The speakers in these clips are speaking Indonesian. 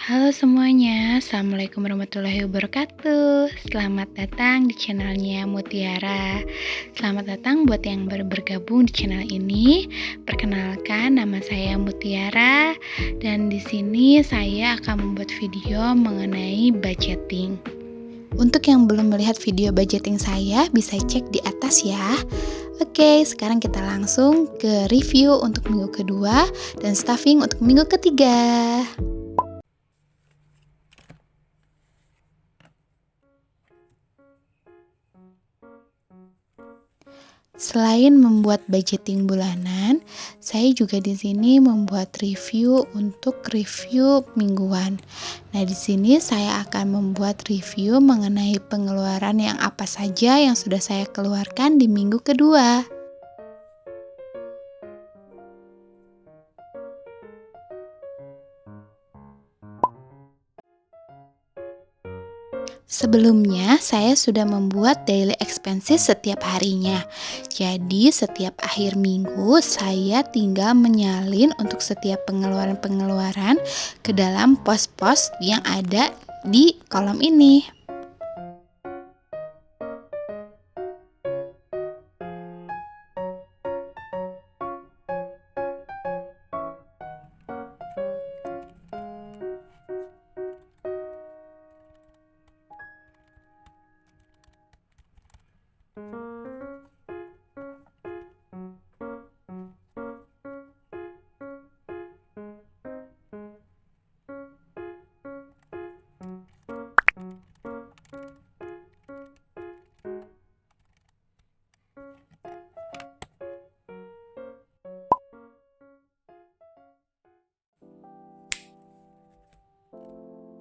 Halo semuanya, Assalamualaikum warahmatullahi wabarakatuh. Selamat datang di channelnya Mutiara. Selamat datang buat yang baru bergabung di channel ini. Perkenalkan, nama saya Mutiara dan di sini saya akan membuat video mengenai budgeting. Untuk yang belum melihat video budgeting saya, bisa cek di atas ya. Oke, sekarang kita langsung ke review untuk minggu kedua dan staffing untuk minggu ketiga. Selain membuat budgeting bulanan, saya juga di sini membuat review untuk review mingguan. Nah, di sini saya akan membuat review mengenai pengeluaran yang apa saja yang sudah saya keluarkan di minggu kedua. Sebelumnya, saya sudah membuat daily expenses setiap harinya. Jadi, setiap akhir minggu, saya tinggal menyalin untuk setiap pengeluaran-pengeluaran ke dalam pos-pos yang ada di kolom ini.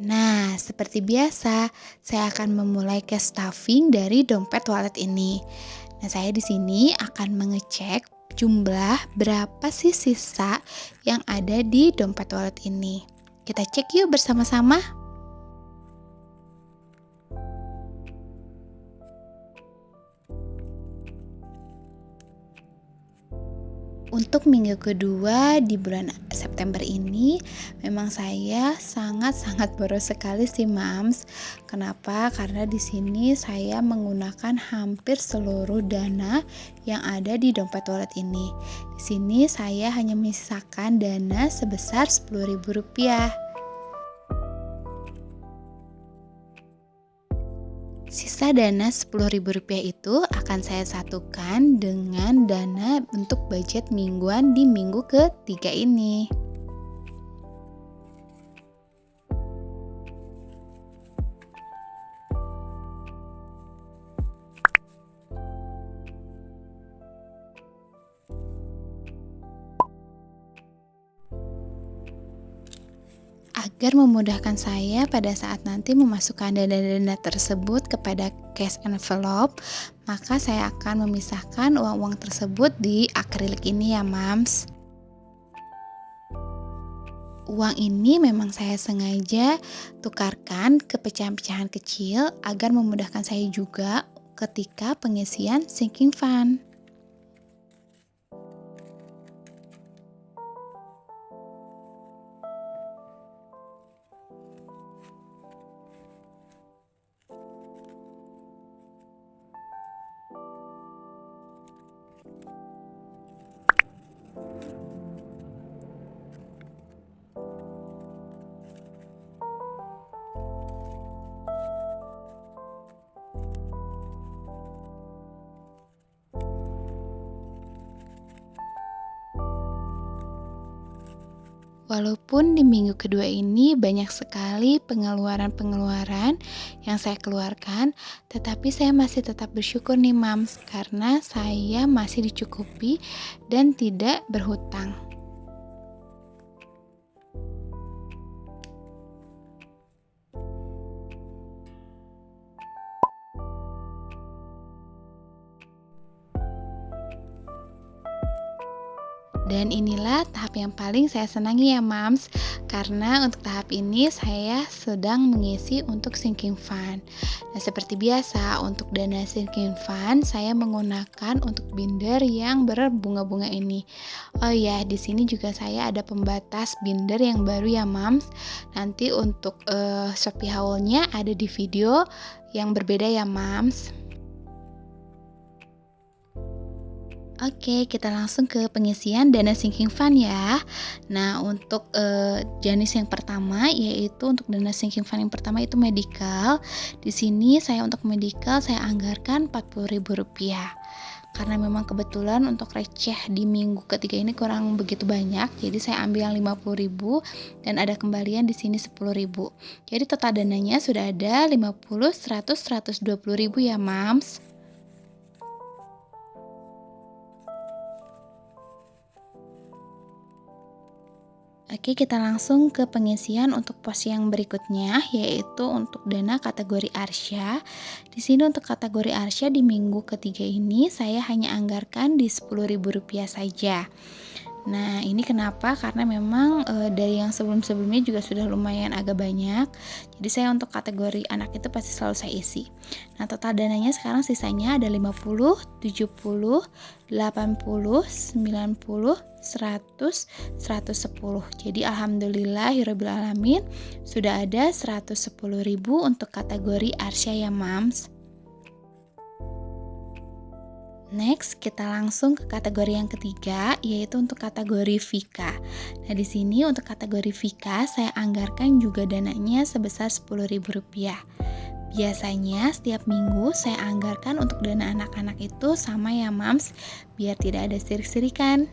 Nah, seperti biasa, saya akan memulai cash stuffing dari dompet wallet ini. Nah, saya di sini akan mengecek jumlah berapa sih sisa yang ada di dompet wallet ini. Kita cek yuk bersama-sama. Untuk minggu kedua di bulan September ini, memang saya sangat-sangat boros sekali sih, Mams. Kenapa? Karena di sini saya menggunakan hampir seluruh dana yang ada di dompet wallet ini. Di sini saya hanya menyisakan dana sebesar Rp10.000. Sisa dana Rp10.000 itu akan saya satukan dengan dana untuk budget mingguan di minggu ketiga ini. Agar memudahkan saya pada saat nanti memasukkan dana-dana tersebut kepada cash envelope, maka saya akan memisahkan uang-uang tersebut di akrilik ini ya, Mams. Uang ini memang saya sengaja tukarkan ke pecahan-pecahan kecil agar memudahkan saya juga ketika pengisian sinking fund. Walaupun di minggu kedua ini banyak sekali pengeluaran-pengeluaran yang saya keluarkan, tetapi saya masih tetap bersyukur nih, Mams, karena saya masih dicukupi dan tidak berhutang. Dan inilah tahap yang paling saya senangi ya Mams, karena untuk tahap ini saya sedang mengisi untuk sinking fund. Nah seperti biasa untuk dana sinking fund saya menggunakan untuk binder yang berbunga-bunga ini. Oh ya, di sini juga saya ada pembatas binder yang baru ya Mams. Nanti untuk Shopee haulnya ada di video yang berbeda ya Mams. Oke, kita langsung ke pengisian dana sinking fund ya. Nah, untuk jenis yang pertama yaitu untuk dana sinking fund yang pertama itu medical. Di sini saya untuk medical saya anggarkan Rp40.000. Karena memang kebetulan untuk receh di minggu ketiga ini kurang begitu banyak, jadi saya ambil yang 50.000 dan ada kembalian di sini 10.000. Jadi total dananya sudah ada 50, 100, 120.000 ya, Mams. Oke, kita langsung ke pengisian untuk pos yang berikutnya, yaitu untuk dana kategori Arsya. Di sini untuk kategori Arsya di minggu ketiga ini saya hanya anggarkan di Rp10.000 saja. Nah, ini kenapa? Karena memang dari yang sebelum-sebelumnya juga sudah lumayan agak banyak. Jadi saya untuk kategori anak itu pasti selalu saya isi. Nah, total dananya sekarang sisanya ada 50, 70, 80, 90, 100, 110. Jadi alhamdulillahirabbil alamin sudah ada 110.000 untuk kategori Arsya ya, Mams. Next, kita langsung ke kategori yang ketiga, yaitu untuk kategori Vika. Nah, di sini untuk kategori Vika, saya anggarkan juga dananya sebesar Rp10.000. Biasanya setiap minggu saya anggarkan untuk dana anak-anak itu sama ya Mams, biar tidak ada sirik-sirikan.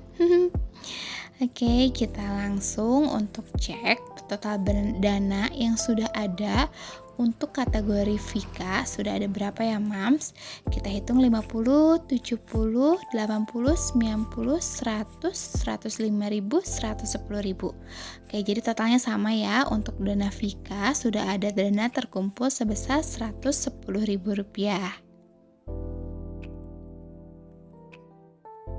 Oke, kita langsung untuk cek total dana yang sudah ada untuk kategori Vika sudah ada berapa ya Mams? Kita hitung 50, 70, 80, 90, 100, 105.000, 110.000. Oke, jadi totalnya sama ya. Untuk dana Vika sudah ada dana terkumpul sebesar Rp110.000.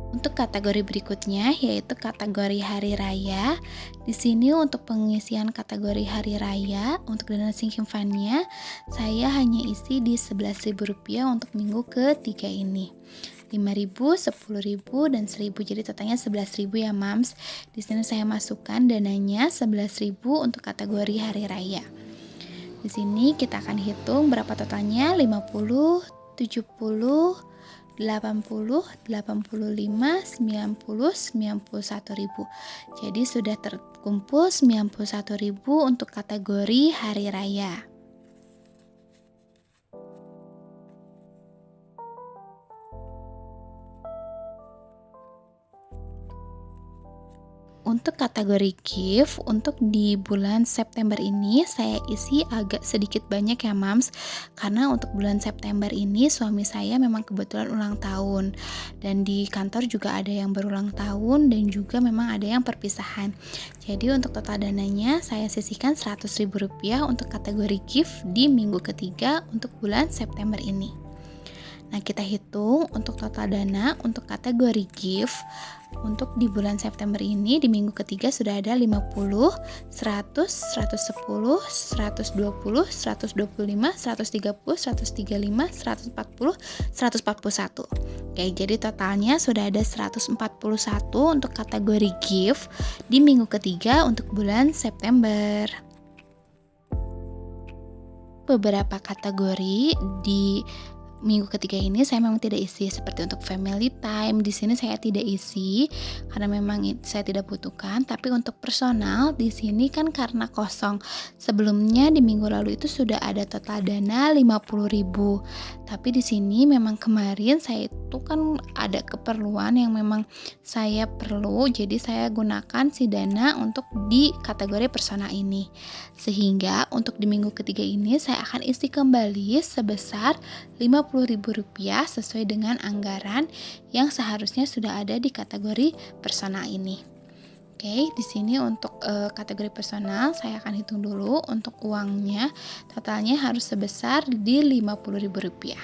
Untuk kategori berikutnya yaitu kategori hari raya. Di sini untuk pengisian kategori hari raya untuk dana sinking fund-nya saya hanya isi di Rp11.000 untuk minggu ketiga ini. 5.000, 10.000 dan 1.000. Jadi totalnya 11.000 ya Mams. Di sini saya masukkan dananya 11.000 untuk kategori hari raya. Di sini kita akan hitung berapa totalnya 50, 70, 80, 85, 90, 91.000. Jadi sudah terkumpul 91.000 untuk kategori hari raya. Untuk kategori gift, untuk di bulan September ini saya isi agak sedikit banyak ya Mams. Karena untuk bulan September ini suami saya memang kebetulan ulang tahun. Dan di kantor juga ada yang berulang tahun dan juga memang ada yang perpisahan. Jadi untuk total dananya saya sisihkan Rp100.000 untuk kategori gift di minggu ketiga untuk bulan September ini. Nah, kita hitung untuk total dana untuk kategori gift untuk di bulan September ini di minggu ketiga sudah ada 50, 100, 110, 120, 125, 130, 135, 140, 141. Oke, jadi totalnya sudah ada 141 untuk kategori gift di minggu ketiga untuk bulan September. Beberapa kategori di minggu ketiga ini saya memang tidak isi, seperti untuk family time di sini saya tidak isi karena memang saya tidak butuhkan. Tapi untuk personal di sini kan karena kosong. Sebelumnya di minggu lalu itu sudah ada total dana 50.000. Tapi di sini memang kemarin saya itu kan ada keperluan yang memang saya perlu, jadi saya gunakan si dana untuk di kategori personal ini. Sehingga untuk di minggu ketiga ini saya akan isi kembali sebesar Rp50.000 sesuai dengan anggaran yang seharusnya sudah ada di kategori personal ini. Oke, di sini untuk kategori personal saya akan hitung dulu untuk uangnya totalnya harus sebesar di Rp50.000.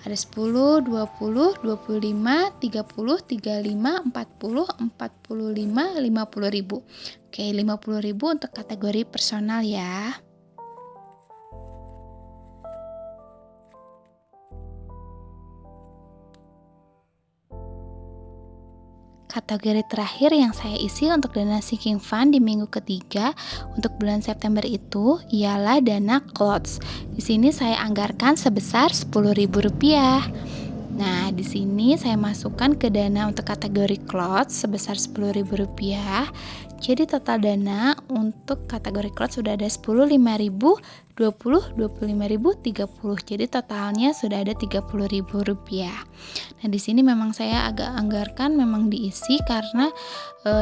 Ada 10, 20, 25, 30, 35, 40, 45, 50 ribu. Oke, 50 ribu untuk kategori personal ya. Kategori terakhir yang saya isi untuk dana sinking fund di minggu ketiga untuk bulan September itu ialah dana clothes. Di sini saya anggarkan sebesar Rp10.000. Nah, di sini saya masukkan ke dana untuk kategori clothes sebesar Rp10.000. Jadi total dana untuk kategori clothes sudah ada 10, 5.000, 20, 25.000, 30. Jadi totalnya sudah ada Rp30.000. Nah, di sini memang saya agak anggarkan memang diisi karena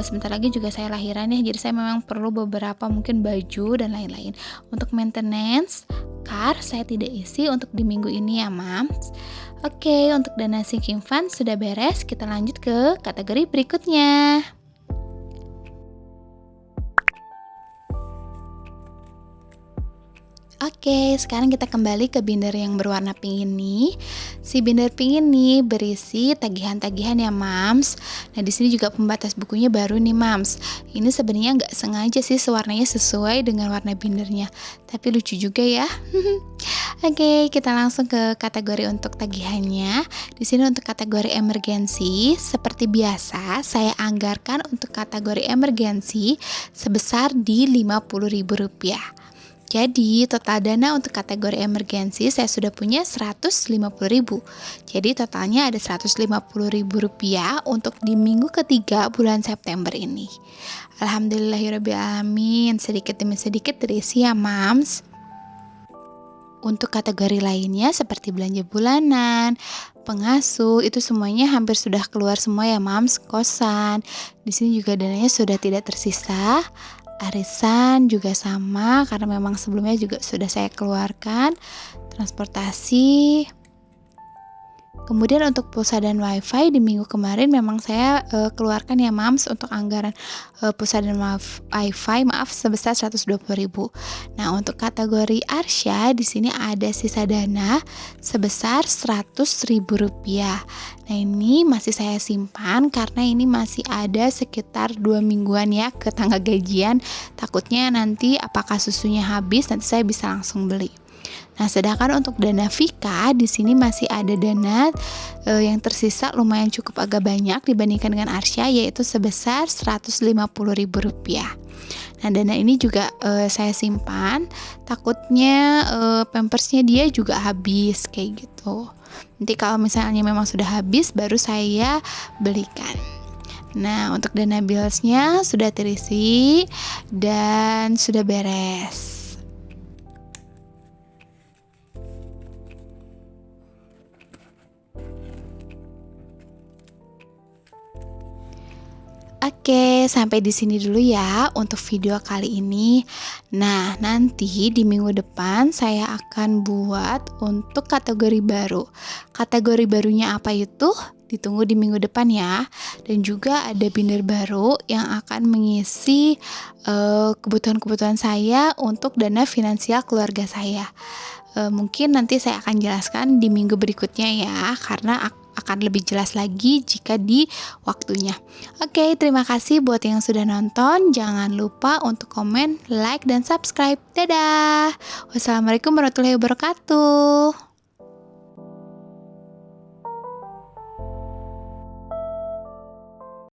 sebentar lagi juga saya lahiran ya. Jadi saya memang perlu beberapa mungkin baju dan lain-lain. Untuk maintenance car saya tidak isi untuk di minggu ini ya, Mams. Oke, untuk dana sinking fund sudah beres. Kita lanjut ke kategori berikutnya. Oke, sekarang kita kembali ke binder yang berwarna pink ini. Si binder pink ini berisi tagihan-tagihan ya, Mams. Nah, di sini juga pembatas bukunya baru nih, Mams. Ini sebenarnya nggak sengaja sih warnanya sesuai dengan warna bindernya, tapi lucu juga ya. Oke, kita langsung ke kategori untuk tagihannya. Di sini untuk kategori emergensi, seperti biasa saya anggarkan untuk kategori emergensi sebesar di Rp50.000. Jadi total dana untuk kategori emergensi saya sudah punya Rp150.000. Jadi totalnya ada Rp150.000 untuk di minggu ketiga bulan September ini. Alhamdulillahirrabbilalamin, sedikit demi sedikit terisi ya, Mams. Untuk kategori lainnya seperti belanja bulanan, pengasuh, itu semuanya hampir sudah keluar semua ya, Mams. Kosan, di sini juga dananya sudah tidak tersisa. Arisan juga sama karena memang sebelumnya juga sudah saya keluarkan. Transportasi. Kemudian untuk pulsa dan wifi di minggu kemarin memang saya keluarkan ya, Mams, untuk anggaran pulsa dan wifi sebesar Rp120.000. Nah, untuk kategori Arsya di sini ada sisa dana sebesar Rp100.000. Nah, ini masih saya simpan karena ini masih ada sekitar 2 mingguan ya ke tanggal gajian. Takutnya nanti apakah susunya habis, nanti saya bisa langsung beli. Nah, sedangkan untuk dana Vika di sini masih ada dana yang tersisa lumayan cukup agak banyak dibandingkan dengan Arsya, yaitu sebesar Rp150.000. Nah, dana ini juga saya simpan, takutnya pampersnya dia juga habis kayak gitu. Nanti kalau misalnya memang sudah habis baru saya belikan. Nah, untuk dana billsnya sudah terisi dan sudah beres. Oke, sampai di sini dulu ya untuk video kali ini. Nah, nanti di minggu depan saya akan buat untuk kategori baru. Kategori barunya apa itu? Ditunggu di minggu depan ya. Dan juga ada binder baru yang akan mengisi kebutuhan-kebutuhan saya untuk dana finansial keluarga saya. Mungkin nanti saya akan jelaskan di minggu berikutnya ya, karena akan lebih jelas lagi jika di waktunya. Oke, terima kasih buat yang sudah nonton. Jangan lupa untuk komen, like, dan subscribe. Dadah. Wassalamualaikum warahmatullahi wabarakatuh.